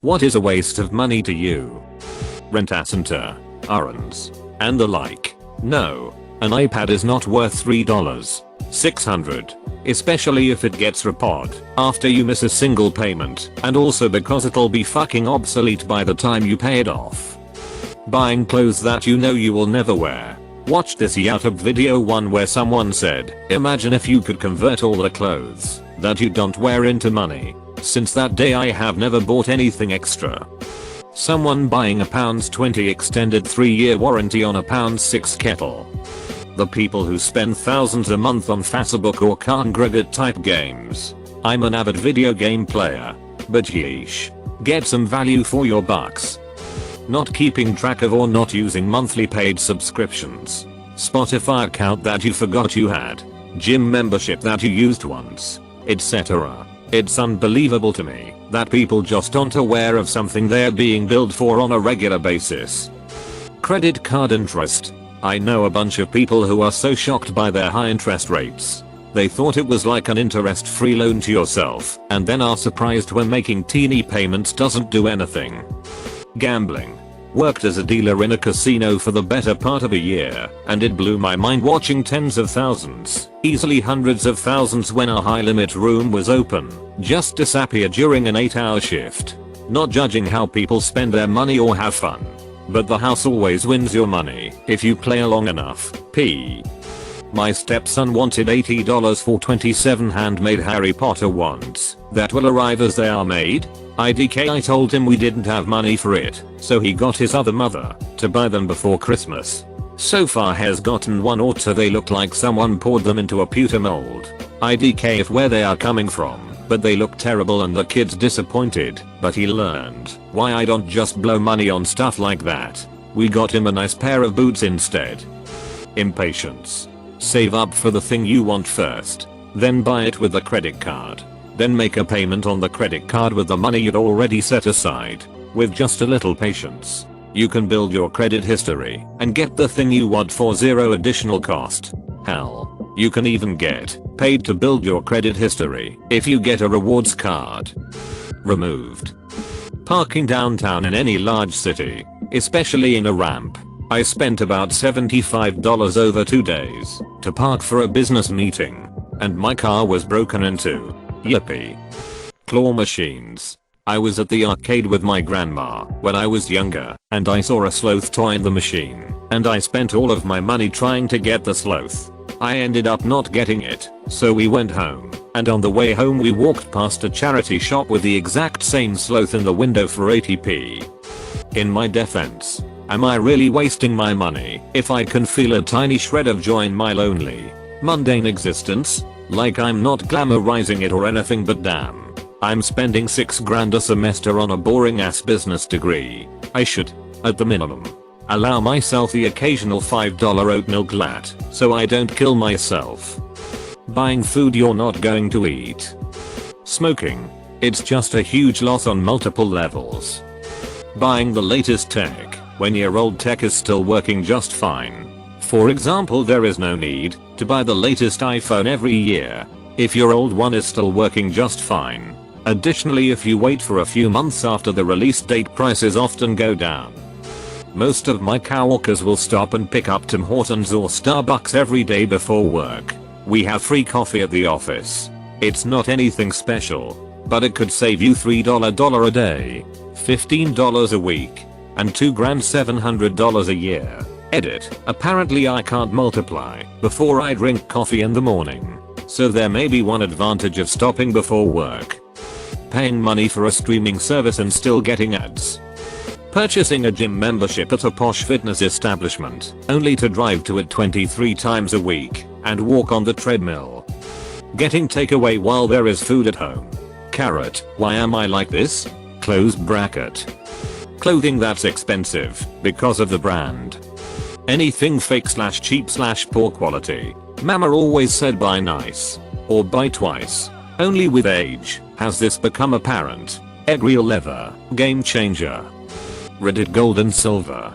What is a waste of money to you? Rent Ascenter, errands, and the like. No. An iPad is not worth $3.600. Especially if it gets repaired after you miss a single payment, and also because it'll be fucking obsolete by the time you pay it off. Buying clothes that you know you will never wear. Watched this YouTube video one where someone said, imagine if you could convert all the clothes that you don't wear into money. Since that day I have never bought anything extra. Someone buying a £20 extended 3-year warranty on a £6 kettle. The people who spend thousands a month on Facebook or AskReddit type games. I'm an avid video game player. But yeesh. Get some value for your bucks. Not keeping track of or not using monthly paid subscriptions. Spotify account that you forgot you had. Gym membership that you used once. Etc. It's unbelievable to me that people just aren't aware of something they're being billed for on a regular basis. Credit card interest. I know a bunch of people who are so shocked by their high interest rates. They thought it was like an interest-free loan to yourself, and then are surprised when making teeny payments doesn't do anything. Gambling. Worked as a dealer in a casino for the better part of a year, and it blew my mind watching tens of thousands, easily hundreds of thousands when a high limit room was open, just disappear during an 8-hour shift. Not judging how people spend their money or have fun. But the house always wins your money if you play long enough. My stepson wanted $80 for 27 handmade Harry Potter wands that will arrive as they are made. I told him we didn't have money for it, so he got his other mother to buy them before Christmas. So far has gotten one or two. They look like someone poured them into a pewter mold. If where they are coming from. But they look terrible and the kid's disappointed, but he learned why I don't just blow money on stuff like that. We got him a nice pair of boots instead. Impatience. Save up for the thing you want first, then buy it with the credit card. Then make a payment on the credit card with the money you'd already set aside. With just a little patience, you can build your credit history and get the thing you want for zero additional cost. Hell. You can even get paid to build your credit history if you get a rewards card. Removed. Parking downtown in any large city, especially in a ramp. I spent about $75 over 2 days to park for a business meeting, and my car was broken into. Yippee. Claw machines. I was at the arcade with my grandma when I was younger, and I saw a sloth toy in the machine, and I spent all of my money trying to get the sloth. I ended up not getting it, so we went home, and on the way home we walked past a charity shop with the exact same sloth in the window for 80p. In my defense, am I really wasting my money if I can feel a tiny shred of joy in my lonely, mundane existence? Like I'm not glamorizing it or anything, but damn. I'm spending $6 grand a semester on a boring ass business degree. I should, at the minimum, allow myself the occasional $5 oat milk latte so I don't kill myself. Buying food you're not going to eat. Smoking. It's just a huge loss on multiple levels. Buying the latest tech when your old tech is still working just fine. For example, there is no need to buy the latest iPhone every year if your old one is still working just fine. Additionally, if you wait for a few months after the release date, prices often go down. Most of my coworkers will stop and pick up Tim Hortons or Starbucks every day before work. We have free coffee at the office. It's not anything special, but it could save you $3 a day, $15 a week, and $2,700 a year. Edit. Apparently I can't multiply before I drink coffee in the morning. So there may be one advantage of stopping before work. Paying money for a streaming service and still getting ads. Purchasing a gym membership at a posh fitness establishment only to drive to it 23 times a week and walk on the treadmill. Getting takeaway while there is food at home. Carrot. Why am I like this? Close bracket. Clothing that's expensive because of the brand. Anything fake / cheap / poor quality. Mama always said buy nice or buy twice. Only with age has this become apparent. Egg real leather. Game changer. Reddit gold and silver.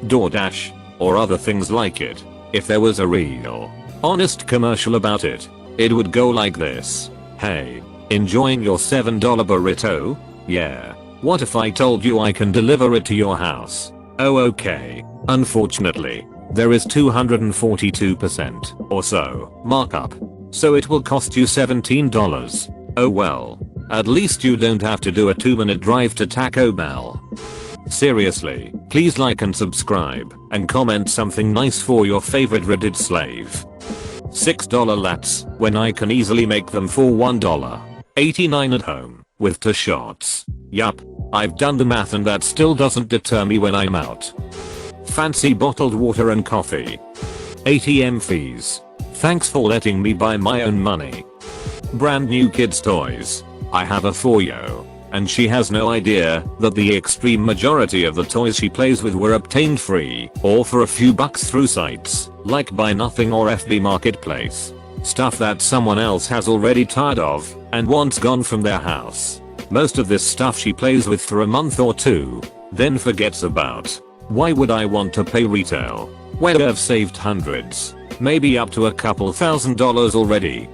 DoorDash or other things like it. If there was a real, honest commercial about it, it would go like this. Hey, enjoying your $7 burrito? Yeah. What if I told you I can deliver it to your house? Oh okay. Unfortunately, there is 242% or so markup. So it will cost you $17. Oh well. At least you don't have to do a 2-minute drive to Taco Bell. Seriously, please like and subscribe and comment something nice for your favorite Reddit slave. $6 lats when I can easily make them for $1.89 at home with 2 shots. Yup, I've done the math and that still doesn't deter me when I'm out. Fancy bottled water and coffee. ATM fees. Thanks for letting me buy my own money. Brand new kids toys. I have a 4-year-old, and she has no idea that the extreme majority of the toys she plays with were obtained free or for a few bucks through sites like Buy Nothing or FB Marketplace. Stuff that someone else has already tired of and wants gone from their house. Most of this stuff she plays with for a month or 2, then forgets about. Why would I want to pay retail when I've saved hundreds, maybe up to a couple $1,000s already?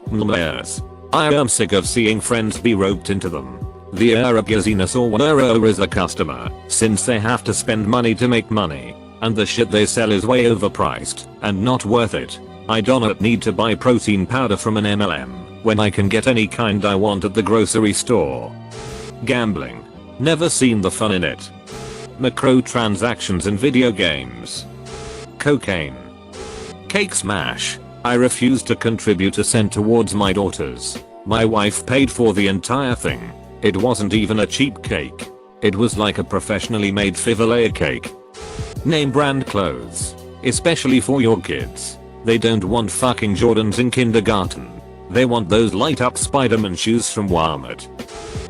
Yes. I am sick of seeing friends be roped into them. The arrogance or whatever as a customer, since they have to spend money to make money, and the shit they sell is way overpriced and not worth it. I don't need to buy protein powder from an MLM when I can get any kind I want at the grocery store. Gambling. Never seen the fun in it. Microtransactions in video games. Cocaine. Cake smash. I refuse to contribute a cent towards my daughters. My wife paid for the entire thing. It wasn't even a cheap cake. It was like a professionally made fivolayer cake. Name brand clothes. Especially for your kids. They don't want fucking Jordans in kindergarten. They want those light up Spider-Man shoes from Walmart.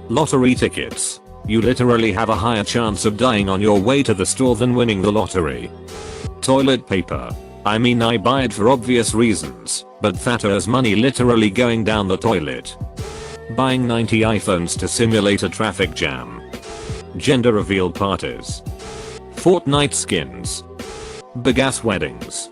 Lottery tickets. You literally have a higher chance of dying on your way to the store than winning the lottery. Toilet paper. I mean I buy it for obvious reasons, but that is money literally going down the toilet. Buying 90 iPhones to simulate a traffic jam. Gender reveal parties. Fortnite skins. Big ass weddings.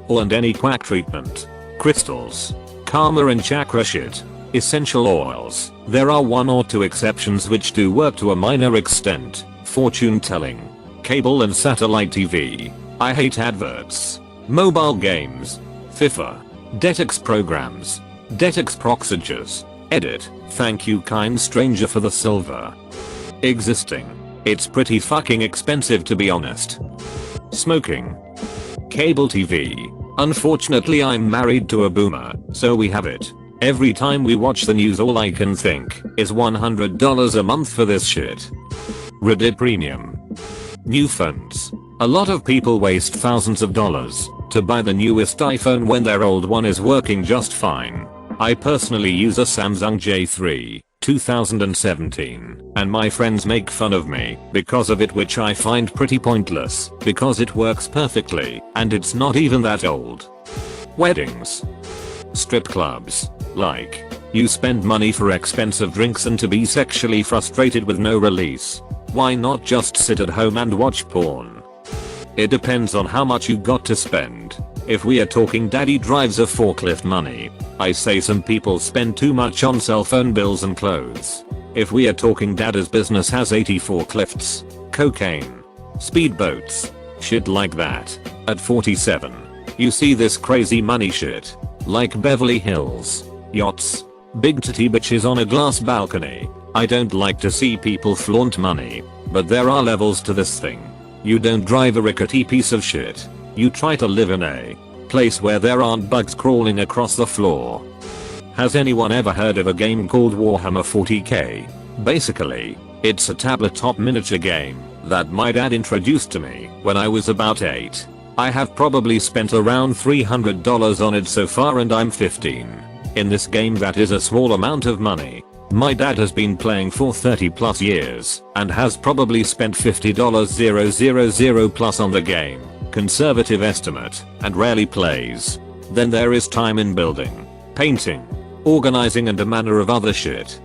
All and any quack treatment. Crystals. Karma and chakra shit. Essential oils. There are 1 or 2 exceptions which do work to a minor extent. Fortune telling. Cable and satellite TV. I hate adverts. Mobile games. FIFA. Detox programs. Detox proxiges. Edit. Thank you kind stranger for the silver. Existing. It's pretty fucking expensive to be honest. Smoking. Cable TV. Unfortunately I'm married to a boomer, so we have it. Every time we watch the news all I can think is $100 a month for this shit. Reddit Premium. New phones. A lot of people waste thousands of dollars to buy the newest iPhone when their old one is working just fine. I personally use a Samsung J3 2017 and my friends make fun of me because of it, which I find pretty pointless because it works perfectly and it's not even that old. Weddings. Strip clubs. Like, you spend money for expensive drinks and to be sexually frustrated with no release. Why not just sit at home and watch porn? It depends on how much you got to spend. If we are talking daddy drives a forklift money, I say some people spend too much on cell phone bills and clothes. If we are talking daddy's business has 80 forklifts, cocaine, speedboats, shit like that. At 47, you see this crazy money shit, like Beverly Hills, yachts, big titty bitches on a glass balcony. I don't like to see people flaunt money, but there are levels to this thing. You don't drive a rickety piece of shit. You try to live in a place where there aren't bugs crawling across the floor. Has anyone ever heard of a game called Warhammer 40k? Basically, it's a tabletop miniature game that my dad introduced to me when I was about 8. I have probably spent around $300 on it so far and I'm 15. In this game that is a small amount of money. My dad has been playing for 30 plus years and has probably spent $50,000 plus on the game, conservative estimate, and rarely plays. Then there is time in building, painting, organizing and a manner of other shit.